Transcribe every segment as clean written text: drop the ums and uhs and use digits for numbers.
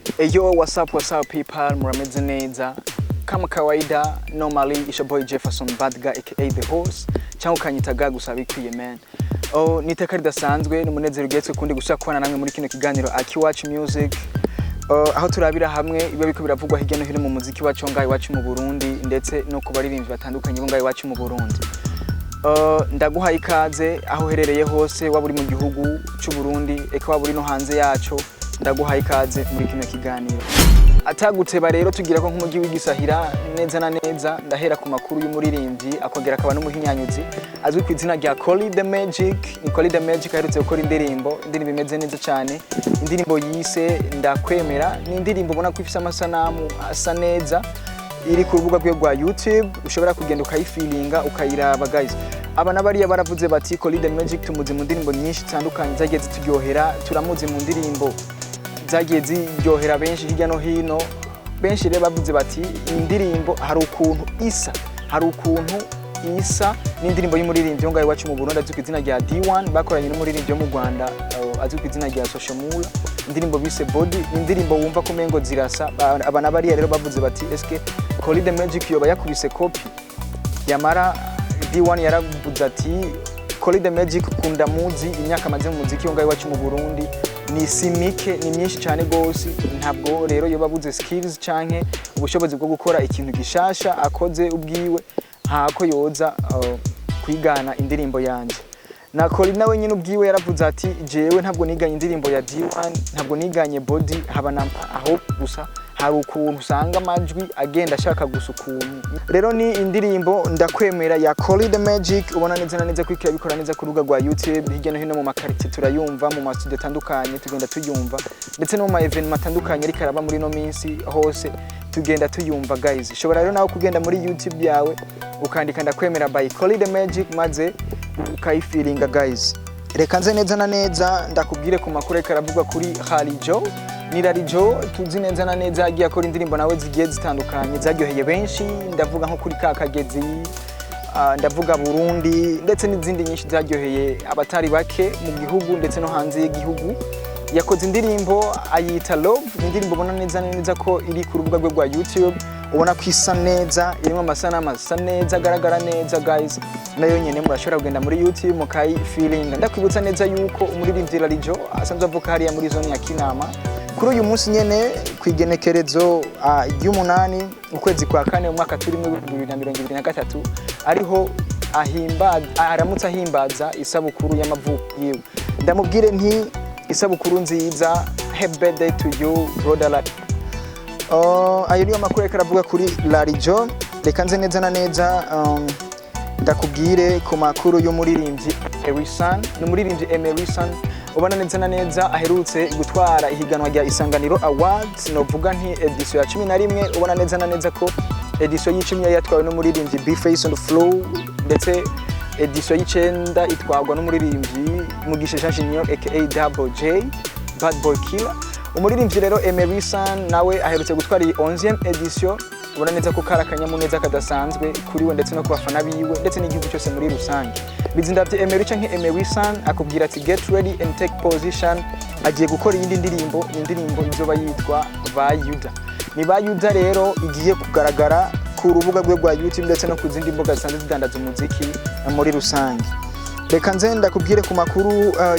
Yo, what's up people, murameze neza. Kama kawaida, normally it's your boy Jefferson Bad Guy aka The Horse. Cyangwa ukanyitaga gusa bikwiye man. Niteka ridasanzwe n'umunezero ugetswe kundi gushaka kubana namwe muri kino kiganiro Akiwacu Music. Aho turabira hamwe ibe biko biravugwa hirya no hino mu muziki wacu ngayi wacu mu Burundi ndetse no kubaririmvyi batandukanye ngayi wacu mu Burundi. Ndaguha ikaze aho herereye hose waburi mu gihugu cy'u Burundi eka waburi no hanze yaco. Ndaguha ikaze muri kino kiganiro. Ataguteba rero tugira ko nk'umugi w'igisahira neza na neza ndahera ku makuru y'umuririmbyi akongera akaba n'umuhinyanyuzi azwi ku izina rya Kuri the Magic. Ni Kuri the Magic aherutse gukora indirimbo imeze neza cyane. Indirimbo yise ndakwemera ni indirimbo ubona ko ifite amasanamu asa neza iri ku rubuga rwe rwa YouTube ushobora kugenda ukayifeelinga ukayiraba guys. Aba nabariya baravuze bati Kuri the Magic tumuzi mu ndirimbo nyinshi zitandukanye zageze turyohera turamuzi mu ndirimbo zagiye ziryohera benshi hirya no hino. Benshi rero bavuze bati indirimbo hari ukuntu isa n'indirimbo y'umuririmbyi ngayi wacu mu Burundi azwi ku izina rya D1 bakoranye n'umuririmbyi mu Rwanda azwi ku izina rya Social Mula. Indirimbo bise Body indirimbo wumva ko mengo zirasa. Aba nabariya rero bavuze bati eske Kuri the Magic yoba yakubise copy yamara D1 yaravuze ati Kuri the Magic kunda muzi imyaka maze mu muziki ngayi wacu mu Burundi ni simike ni myinshi cyane gose ntabwo rero yoba buze skills canke ubushobozi bwo gukora ikintu gishasha akoze ubwiwe hako yoza kwigana indirimbo yanje. Na Kuri nawe nyine ubwiwe yaravuze ati jewe ntabwo niganye indirimbo ya D1 ntabwo niganye Body habana aho gusa hari ukuntu usanga amajwi agenda ashaka gusa ukuntu. Rero ni indirimbo ndakwemera ya Kuri the Magic ubona neza ko ikabikora neza ku rubuga rwa YouTube hirya no hino mu makarite turayumva mu mastudio atandukanye tugenda tuyumva ndetse no mu event atandukanye ariko araba muri no minsi hose tugenda tuyumva guys. Shobora rero nawe kugenda muri YouTube yawe ukandika ndakwemera by Kuri the Magic maze ukayifeelinga guys. Reka nze neza na neza ndakubwire ku makuru ariko aravugwa kuri Halijo. Ni Rarijo tuzi neza na neza agiye akora indirimbo nawe zigiye zitandukanye zaryoheye benshi. Ndavuga nko kuri Kakagezi, ndavuga Burundi ndetse n'izindi nyinshi zaryoheye abatari bake mu gihugu ndetse no hanze y'igihugu. Yakoze indirimbo ayita Love, indirimbo ubona neza ko iri ku rubuga rwe rwa YouTube ubona ko isa neza irimo amasanamu asa neza agaragara neza guys. Nayo nyene murashobora kugenda muri YouTube mukayi feeling. Ndakwibutsa neza yuko umuririmbyi Rarijo asanzwe avuka hariya muri zone ya Kinama. Kuri uyu munsi nyene kwigenekerezo y'umunani ukwezi kwa kane mu mwaka turimo 2023 ariho aramutse ahimbaza isabukuru y'amavuko yiwe. Ndamubwire nti isabukuru nziza, happy birthday to you brother. Ayo niyo makuru yaravuga kuri Rarijo. Reka nze neza na neza ndakubwire ku makuru y'umuririmbyi Erisan. N'umuririmbyi Erisan ubona neza aherutse gutwara ihiganwa rya Isanganiro Awards novuga nti edition ya 11. Ubona neza ko edition y'10 yatwawe n'umuririmbyi B-Face on the Flow ndetse edition y'9 itwagwa n'umuririmbyi Mugisha Junior aka Double J Bad Boy Killer. Umuririmbyi rero Erisan nawe aherutse gutwara iyi 11e edition. Ubona neza ko karakanyamuneza kadasanzwe kuri we ndetse no kubafana biwe ndetse n'igihugu cyose muri rusange. Bizindavye Erisan akubwira ati get ready and take position. Agiye gukora iyindi ndirimbo izoba yitwa Bayuda. Ni Bayuda rero igiye kugaragara ku rubuga rwe rwa YouTube ndetse no ku zindi mbuga zisanzwe zidandaza umuziki muri rusange. Reka nze ndakubwire ku makuru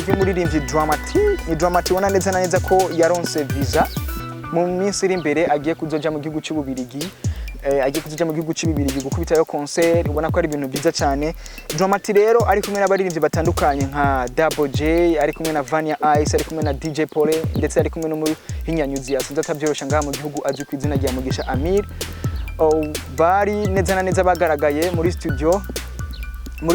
y'umuririmbyi Dramati. Ni Dramati ubona neza ko yaronse visa mu minsi iri imbere agiye kuzoja mu gihugu cy'Ububirigi. Agiye kuzoja mu gihugu cy'Ububirigi gukubitayo concert. Ubona ko ari ibintu byiza cyane. Dramati rero ari kumwe n'abaririmbyi batandukanye nka Double J, ari kumwe na Vania Ice, ari kumwe na DJ Paulin ndetse ari kumwe n'umuhinyanyuzi asanzwe atabyorosha ngaha mu gihugu azwi ku izina rya Mugisha Amir. Bari neza bagaragaye muri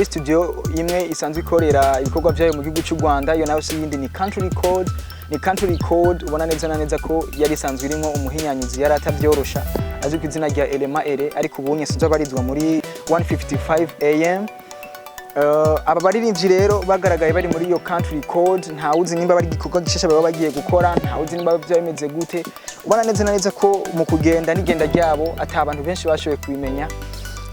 studio imwe isanzwe ikorera ibikorwa byayo mu gihugu cy'u Rwanda. Iyo nayo si yindi ni Country Code. Ubona neza ko yari isanzwe irimo umuhinyanyuzi yari atabyorosha azwi ku izina rya Elema Ere ariko ubunye sinzo barizwa muri 155 AM. Aba baririmbyi rero bagaragaye bari muri iyo Country Code. Ntawuzi nimba bari gikorwa gishasha baba bagiye gukora, ntawuzi nimba byameze gute. Ubona neza ko mu kugenda n'igenda ryabo atabantu benshi bashoboye kubimenya.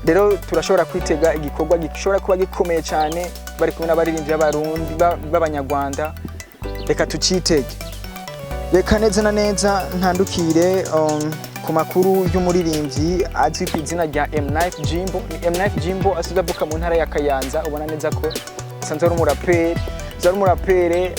Rero turashobora kwitega igikorwa gishobora kuba gikomeye cyane bari kumwe n'abaririmbyi b'abarundi b'abanyarwanda. Reka tucitege. reka neza na neza ntandukire ku makuru y'umuririmbyi azwi ku izina rya M-Knife Jimbo. Ni M-Knife Jimbo asize avuka mu ntara ya Kayanza, ubona neza ko asanzwe ari umuraperi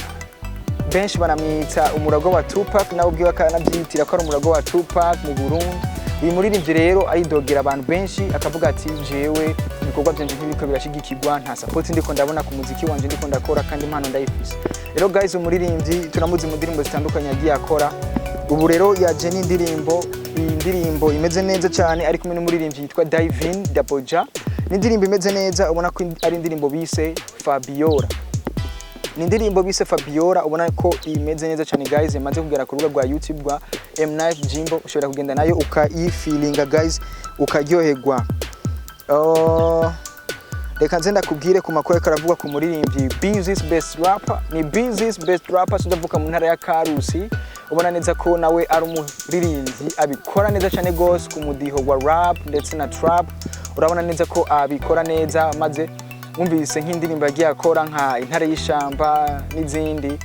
benshi banamwita umurago wa Tupac, nawe ubwiwe akanabyitira ko ari umurago wa Tupac mu Burundi. Uyu muririmbyi rero aridogera abantu benshi akavuga ati jewe ibikorwa byanje ntibiko birashigikirwa, nta support ndiko ndabona ku muziki wanje ndiko ndakora kandi impano ndayifise. Rero guys, umuririmbyi turamuzi mu ndirimbo zitandukanye yagiye akora. Ubu rero yaje n'indirimbo imeze neza cyane ari kumwe n'umuririmbyi yitwa Divine Daboja. N'indirimbo imeze neza, ubona ko ari indirimbo bise Fabiola. N'indirimbo bise Fabiola, ubona ko imeze neza cyane guys, imaze kugera ku rubuga rwa YouTube rwa M-Knife Jimbo. Ushobora kugenda nayo ukayifilinga guys, ukaryoherwa. Reka nze ndakubwire ku makuru karavuga ku muririmbyi Busy's Best Rapper. Ni Busy's Best Rapper sindavuka mu ntara ya Karusi. Ubona neza ko nawe ari umuririmbyi abikora neza cyane gose ku mudiho wa rap ndetse na trap. Urabona neza ko abikora neza, maze mwumvise nk'indirimbo yagiye akora nka Intare y'Ishamba n'izindi.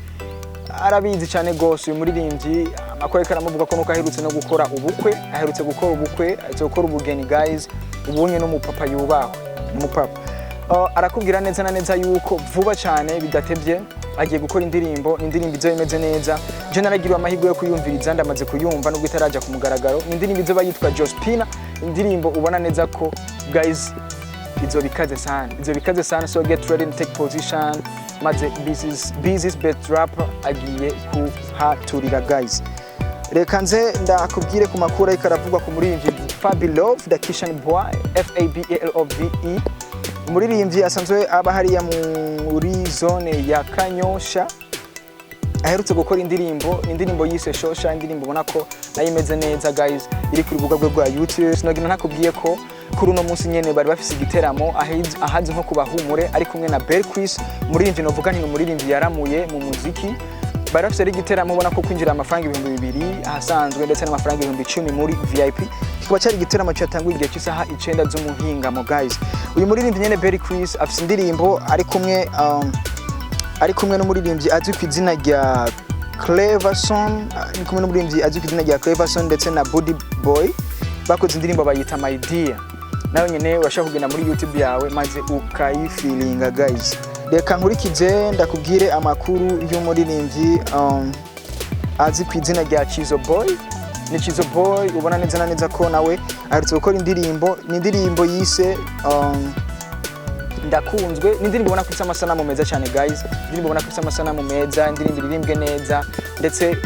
Arabizi cyane gose uyu muririmbyi. Amakuru karamuvuga ko nuko aherutse no gukora ubukwe, aherutse gukora ubukwe, azokora ubugeni guys. Ubunye no mupapa yubaho, umupapa arakubwira neza na neza yuko vuba cyane bidatebye agiye gukora indirimbo izo imeze neza. Je naragiriwe amahirwe yo kuyumviriza, ndamaze kuyumva nubwo itaraja ku mugaragaro. Indirimbo izo bayitwa Jospina, indirimbo ubona neza ko guys izo bikaze sana, so get ready and take position. Maze Busy's Best Rapper agiye kuhaturira guys. Reka nze ndakubwire ku makuru ariko aravugwa ku muririmbyi Fabilove the Kishan Boy, F-A-B-L-O-V-E. Umuririmbyi asanzwe aba hariya muri zone ya Kanyosha. Aherutse gukora indirimbo yise Shosha, indirimbo ubona ko nayo imeze neza guys, iri ku rubuga rwa YouTube. Sinogina ntakubwiye ko kuri uno munsi nyene bari bafise igiteramo ahazi nko kubahumure ari kumwe na Chris. Umuririmbyi novuga nti umuririmbyi yaramuye mu muziki. Bari bafise igiteramo ubona ko kwinjira amafaranga 2,000 ahasanzwe ndetse n'amafaranga 10,000 muri VIP. Kikaba cyari igiteramo cyatanguye igihe cy'isaha 9 z'umuhingamo guys. Uyu muririmbyi nyene Chris afise indirimbo ari kumwe n'umuririmbyi azwi ku izina rya Cleverson, ari kumwe n'umuririmbyi azwi ku izina rya Cleverson ndetse na Body Boy. Bakoze indirimbo bayita My Dear. Nawe nyene urashaka kugenda muri YouTube yawe maze ukayifilinga guys. Reka nkurikize ndakubwire amakuru y'umuririmbyi azwi ku izina rya Chizo Boy. Ni Chizo Boy, ubona neza na neza ko nawe aherutse gukora indirimbo yise Ndakunzwe. N'indirimbo ubona ko ifite amasanamu meza cyane guys, indirimbo ubona ko ifite amasanamu meza, indirimbo iririmbwe neza ndetse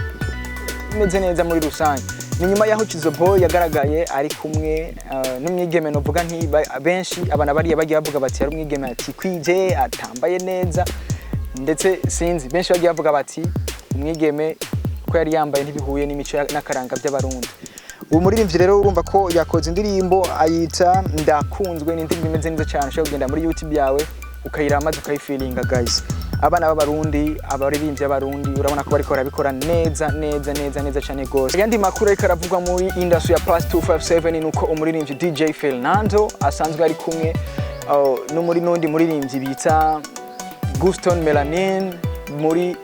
imeze neza muri rusange. Ni nyuma yaho Chizo Boy yagaragaye ari kumwe n'umwigeme novuga nti benshi abana bariya bagiye bavuga bati ari umwigeme ati kwije atambaye neza, ndetse sinzi benshi bagiye bavuga bati umwigeme ko yari yambaye ntibihuye n'imico n'akaranga by'abarundi. Uwo muririmbyi rero urumva ko yakoze indirimbo ayita Ndakunzwe. Ni indirimbo imeze neza cyane, ushobora kugenda muri YouTube yawe ukayiramaza ukayifilinga guys. Abana b'abarundi, abaririmbyi b'abarundi urabona ko bariko barabikora neza cyane gose. Yandi makuru ariko aravugwa muri industry ya Plus 257 nuko umuririmbyi DJ Fernando asanzwe ari kumwe n'undi muririmbyi bita Guston Melanin muri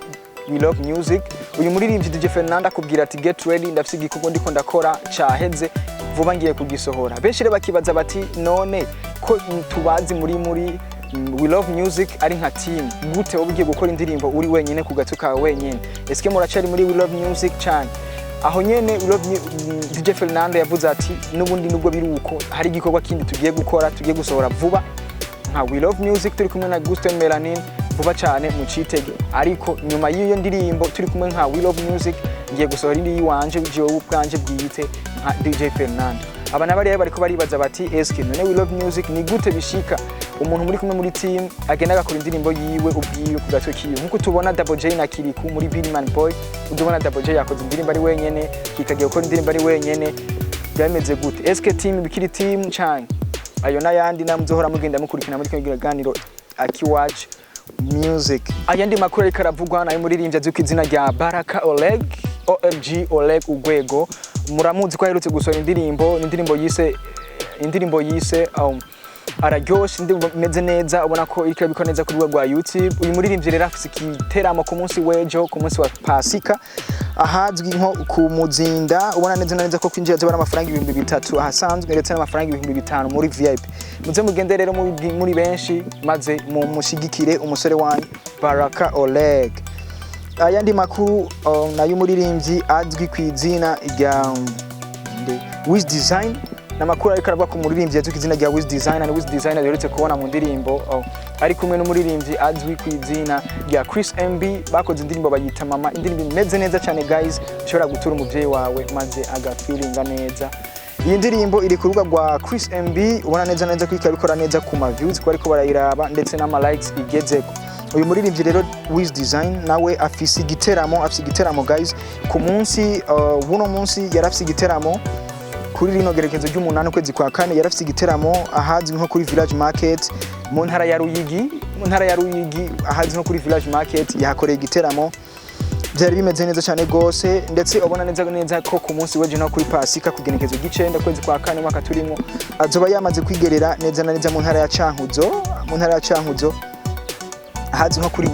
We Love Music. Uyu muririmbyi DJ Fernando akubwira ati get ready, ndafise igikorwa ndiko ndakora cyaheze vuba ngiye kugisohora. Benshi rero bakibaza bati none ko tubazi muri We Love Music ari nka team, gute ugiye gukora indirimbo uri wenyine ku gato kawe wenyine? Eske muracari muri We Love Music cyane? Aho nyene DJ Fernando yavuze ati nubundi nubwo biruko hari igikorwa kindi tugiye gukora, tugiye gusohora vuba nka We Love Music turi kumwe na Guston Melanin vuba cyane mu citege. Ariko nyuma y'iyo ndirimbo turi kumwe nka We Love Music ngiye gusohora indi yiwanje jewe ubwanje bwite nka DJ Fernando. Abana bari bariko baribaza bati eske none We Love Music ni gute bishika umuntu muri kumwe muri team agenda agakora indirimbo yiwe ubwiwe ku gato kiwe? Nkuko tubona Double J na Kiriku muri Billman Boy, udubona Double J yakoze indirimbo ari wenyene, kikagiye gukora indirimbo ari wenyene. Byameze gute? Eske team bikiri team cyane? Ayo nayandi namuzohora mugenda mukurikina muri kiganiro Akiwacu Music. Ayandi makuru ariko aravugwa nayo muririmbyi azwi ku izina rya Baraka Oleg, OLG Oleg Ugwego. Muramuzi ko aherutse gusohora indirimbo yise araryoshe indirimbo imeze neza ubona ko iriko biko neza kuri rwa YouTube. Uyu muririmbyi rero afise igiteramo ku munsi w'ejo ku munsi wa Pasika ahazwi nko ku Muzinda ubona neza ko kwinjira zo amafaranga 3000 ahasanzwe ndetse n'amafaranga 5000 muri VIP. Muze mugende rero muri benshi maze mu mushigikire umusore wanyu Baraka Oleg. Ayandi makuru nayo muririmbyi azwi kw'izina rya Wiz Design namakuru ariko aravuga ku muririmbyi azwi kw'izina rya Wiz Design na Wiz Design aherutse kubona mu ndirimbo ari kumwe n'umuririmbyi azwi kw'izina rya Chris MB bakoze indirimbo bayita mama indirimbo imeze neza cyane guys ushobora gutura umuvyeyi wawe maze agafeelinga neza. Iyi ndirimbo iri ku rubuga rwa Chris MB ubona neza ko ikabikora neza ku ma views ko ariko barayiraba ndetse n'ama likes igezeko. Uyu muririmbyi rero Wiz Design nawe afise igiteramo guys ku munsi buno munsi yarafise igiteramo kuri rino gerekezo ry'umunani kwezi kwa kane yarafise igiteramo ahazwi nko kuri Village Market mu ntara ya Ruyigi ahazwi nko kuri Village Market yahakoreye igiteramo byari bimeze neza cyane gose ndetse ubona neza ko ku munsi w'ejo no kuri Pasika ku gerekezo gicenda kwezi kwa kane mwaka turimo azoba yamaze kwigerera neza mu ntara ya Cankuzo ahazwi nko kuri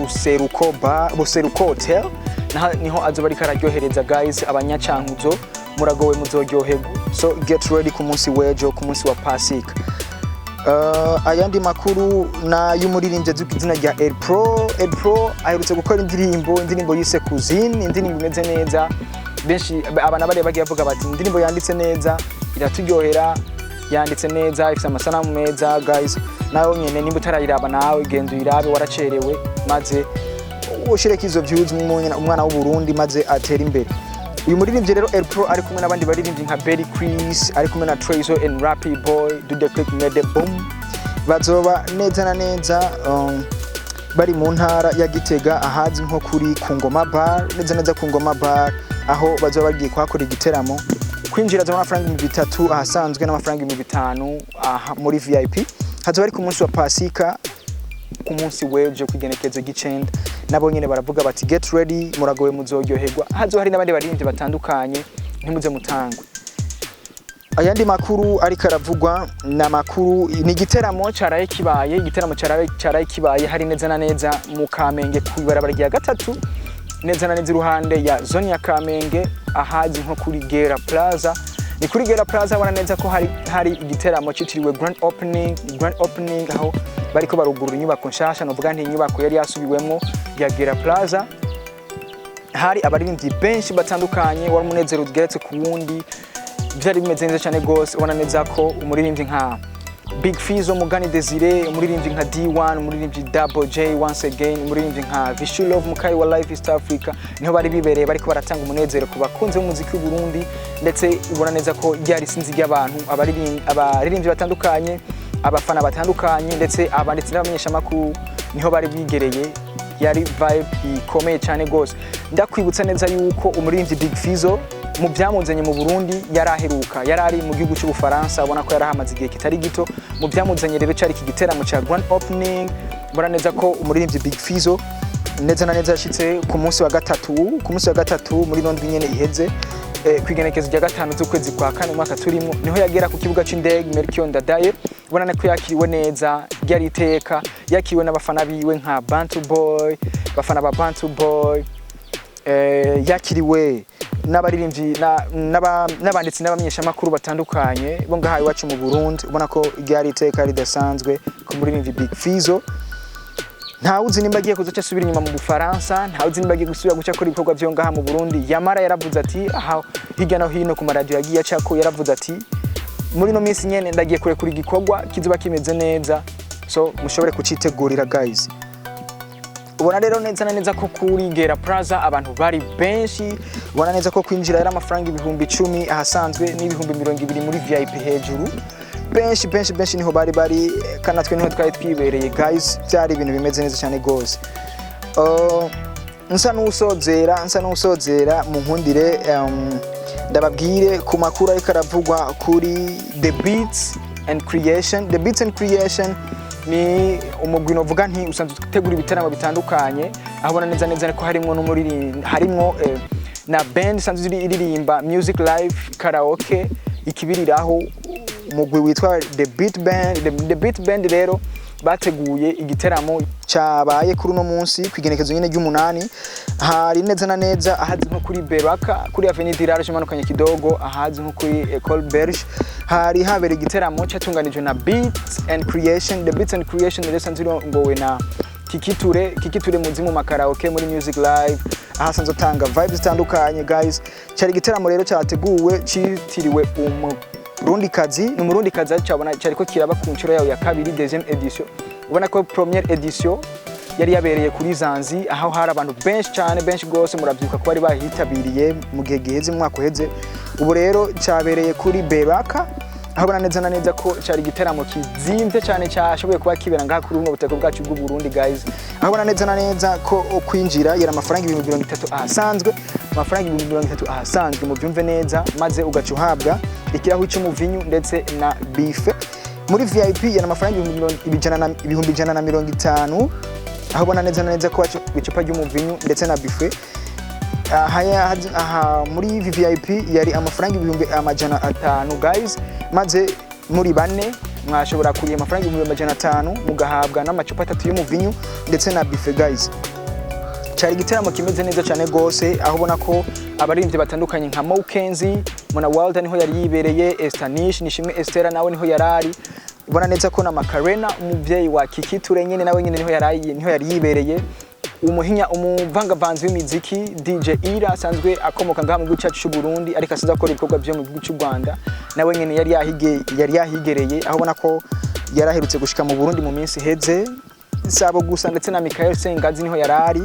Buseruko Hotel niho azoba ariko araryohereza guys abanyacankuzo muragowe muzoryoherwa so get ready ku munsi w'ejo ku munsi wa Pasika. Ayandi makuru na y'umuririmbyi azwi kw'izina rya El Pro aherutse gukora indirimbo yise Cousine indirimbo imeze neza benshi abana bari bagiye bavuga bati indirimbo yanditse neza iraturyohera yanditse neza ifite amasanamu meza guys nawe nyene nimba utarayiraba nawe genda uyirabe waracerewe maze ushireke izo views umwana w'u Burundi maze atera imbere. Uyu muririmbyi rero El Pro ari kumwe n'abandi baririmbyi nka Berry Chris ari kumwe na Trayzo and Rappy Boy do the click made boom bazoba neza bari mu ntara ya Gitega ahazwi nko kuri Kungoma Bar neza ku Ngoma Bar aho bazoba bagiye kuhakora igiteramo kwinjira zo amafaranga 3000 ahasanzwe n'amafaranga 5000 muri VIP. Hazoba ari ku munsi wa Pasika ku munsi w'ejo kwigenekezo gicenda nabo nyene baravuga bati get ready muragowe muzoryoherwa hazo hari n'abandi baririmbyi batandukanye ntimuze mutangwe. Ayandi makuru ariko aravugwa na makuru ni igiteramo caraye kibaye hari neza mu Kamenge ku ibarabara rya gatatu neza iruhande ya zone ya Kamenge ahazi nko kuri Gera Plaza. Ni kuri Gera Plaza wana neza ko hari igiteramo cyitiriwe grand opening aho bariko barugurura inyubako nshasha novuga nti inyubako yari yasubiwemo ya Gera Plaza. Hari abaririmbyi benshi batandukanye wari umunezero ugeretse ku wundi byari bimeze neza cyane gose wana neza ko umuririmbyi nka Big Fizzo Mugani Desire umuririmbyi nka D1 umuririmbyi Double J once again umuririmbyi nka Visual Love Mukai wa Life East Africa niho bari bibereye bariko baratanga umunezero ku bakunze b'umuziki w'u Burundi ndetse ubona neza ko ryari sinzi ry'abantu abaririmbyi batandukanye abafana batandukanye ndetse abanditsi n'abamenyesha makuru niho bari bigereye yari vibe ikomeye cyane gose. Ndakwibutsa neza yuko umuririmbyi Big Fizzo mu byamuzanye mu Burundi yarari mu gihugu cy'u Bufaransa ubona ko yarahamaze igihe kitari gito mu byamuzanye rero cyari igiteramo cya grand opening ubona neza ko umuririmbyi Big Fizzo neza yashitse ku munsi wa gatatu muri nondwi nyene iheze kwigenekezo rya gatanu z'ukwezi kwa kane mwaka turimo niho yagera ku kibuga c'indege Melchior Ndadaye ubona ko yakiriwe neza ryari iteka yakiriwe n'abafana biwe nka Bantu Boy bafana ba Bantu Boy yakiriwe n'abaririmbyi n'abanditsi n'abamenyesha makuru batandukanye bo ngaha iwacu mu Burundi ubona ko ryari iteka ridasanzwe ku muririmbyi Big Fizzo. Ntawuzi nimba agiye kuzoca asubira inyuma mu Bufaransa ntawuzi nimba agiye gusubira guca kuri ibikorwa byo ngaha mu Burundi yamara yaravuze ati aha hirya no hino ku maradio yagiye acako yaravuze ati muri no minsi nyene ndagiye kure kuri igikorwa kizoba kimeze neza so mushobore kucitegurira guys. Ubona rero neza ko kuri Gera Plaza abantu bari benshi ubona neza ko kwinjira yari amafaranga 10,000 ahasanzwe n'ibihumbi 200 muri VIP hejuru benshi niho bari kanatwe niho twari twibereye guys byari ibintu bimeze neza cyane gose. Nsa n'usozera mu nkundire ndababwire ku makuru ariko aravugwa kuri The Beats and Creation ni umugwi novuga nti usanzwe gutegura ibitaramo bitandukanye abona neza ko harimo na band isanzwe iririmba music live karaoke ikibiriraho umugwi witwa The Beat Band rero bateguye igiteramo cyabaye kuri uno munsi kwigenekezo nyine ry'umunani hari neza na neza ahazi nko kuri Beraka kuri Avenue Dirage manukanye kidogo ahazi nko kuri Ecole Berge hari habere igiteramo cyatunganijwe na Beats and Creation. The Beats and Creation rero sanziro ngowe na Kikiture muzimu makaraoke muri Music Live ahasanzwe tanga vibes zitandukanye guys. Cyari igiteramo rero cyateguwe citiriwe Burundi kazi ni Burundi kazi cyabona cyariko kiraba ku nshuro yayo ya kabiri deuxième edition. Ubona ko première edition yari yabereye kuri Zanzi aho hari abantu benshi gose murabyuka ko bari bahitabiriye mu gihe giheze mu mwaka uheze. Ubu rero cyabereye kuri Beraka aho bana neza na neza ko cyari igiteramo kizimvye cyane cyashoboye kuba kibera ngaha kuri uno butaka bwacu bw'u Burundi guys. Aho bana neza na neza ko kwinjira yari amafaranga 3000 ahasanzwe amafaranga 3000 ahasanzwe mu byumve neza maze ugacuhabwa ikirahu cy'umuvinyu ndetse na bife. Muri VIP yana amafaranga 150 aho bana neza na neza ko icupa ry'umuvinyu ndetse na bife. Aha muri VIP yari amafaranga 500 guys, maze muri bane mwashobora kuriye amafaranga 500 mugahabwa n'amacupa 3 y'umuvinyu ndetse na bife guys. Cyari igiteramo kimeze neza cyane gose aho ubona ko abaririmbyi batandukanye nka Moukenzi Mona Walda niho yari yibereye, Estanish Nishimwe Estera nawe niho yarari. Ubona neza ko na Macarena umuvyeyi wa Kikiture nyene nawe nyene niho yari yibereye. Umuhinya umuvangavanzi w'imiziki DJ Ira asanzwe akomoka ngaha mu gihugu cyacu cy'u Burundi ariko asanzwe akora ibikorwa byo mu gihugu cy'u Rwanda nawe nyene yari yahigereye aho ubona ko yaraherutse gushika mu Burundi mu minsi heze. Sabo gusa ndetse na Michael Sengazi niho yarari.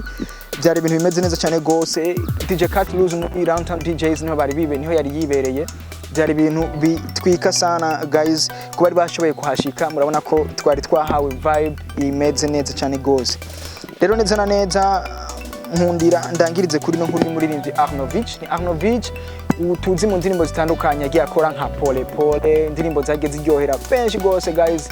Byari ibintu bimeze neza cyane gose. DJ Cat Lose mu Downtown DJs niho yari yibereye. Byari ibintu bitwika sana guys kuba bari bashoboye kuhashika. Murabona ko twari twahawe vibe imeze neza cyane gose. Rero neza na neza nkundira ndangirize kuri no nkuri muririmbyi Arnovich utuzi mu ndirimbo zitandukanye yagiye akora nka Pole indirimbo zageze iryohera benshi gose guys.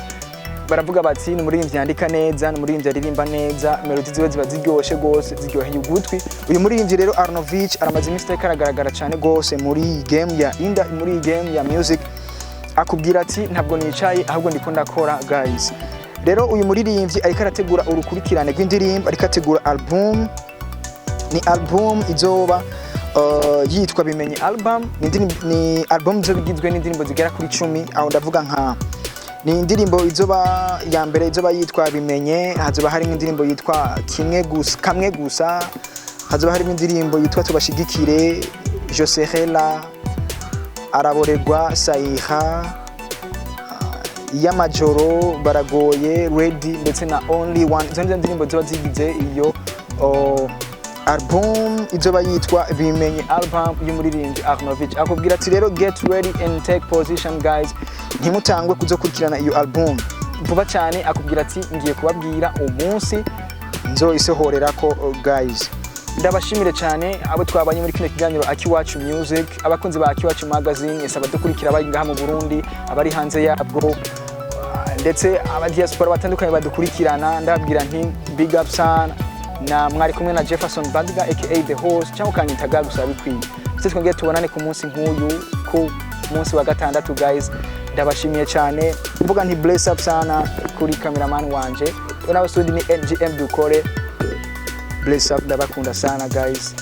Baravuga bati ni muririmbyi yandika neza ni muririmbyi aririmba neza melody ziwe ziba ziryoshe gose ziryoheye ugutwi. Uyu muririmbyi rero Arnovich aramaze iminsi aragaragara cyane gose muri game ya music akubwira ati ntabwo nicaye ahubwo ndiko ndakora guys. Rero uyu muririmbyi ariko arategura urukurikirane rw'indirimbo ariko ategura album izoba yitwa Bimenye album. Ni album zo bigizwe n'indirimbo zigera kuri 10 aho ndavuga nka ni indirimbo izoba ya mbere izoba yitwa Bimenye, hazoba hari indirimbo yitwa Kamwe gusa, hazoba hari indirimbo yitwa Tubashigikire, Joserela, Araboregwa, Saiha, Yamajoro, Baragoye, Ready ndetse na Only One. Izo ndirimbo ziba zigize iyo album izoba yitwa Bimenye album y'umuririmbyi Arnovich. Akubwira ati rero get ready and take position guys, ntimutangwe kuzokurikirana iyo album vuba cyane. Akubwira ati ngiye kubabwira umunsi nzoisohorera ko guys. Ndabashimire cyane abo twabanye muri kino kiganiro Akiwacu Music, abakunzi ba Akiwacu Magazine, esaba dukurikira bari ngaha mu Burundi, abari hanze yabwo ndetse aba diaspora batandukanye badukurikirana. Ndababwira nti big up sana na mwari kumwe na Jefferson Bandiga aka The Host cyangwa kanyitaga gusa bikwiye. Twongeye tubonane ku munsi nk'uyu ku munsi wa gatandatu guys. Ndabashimiye cyane mvuga nti bless up sana kuri cameraman wanje nawe studio ni NGM dukore. Bless up, ndabakunda sana guys.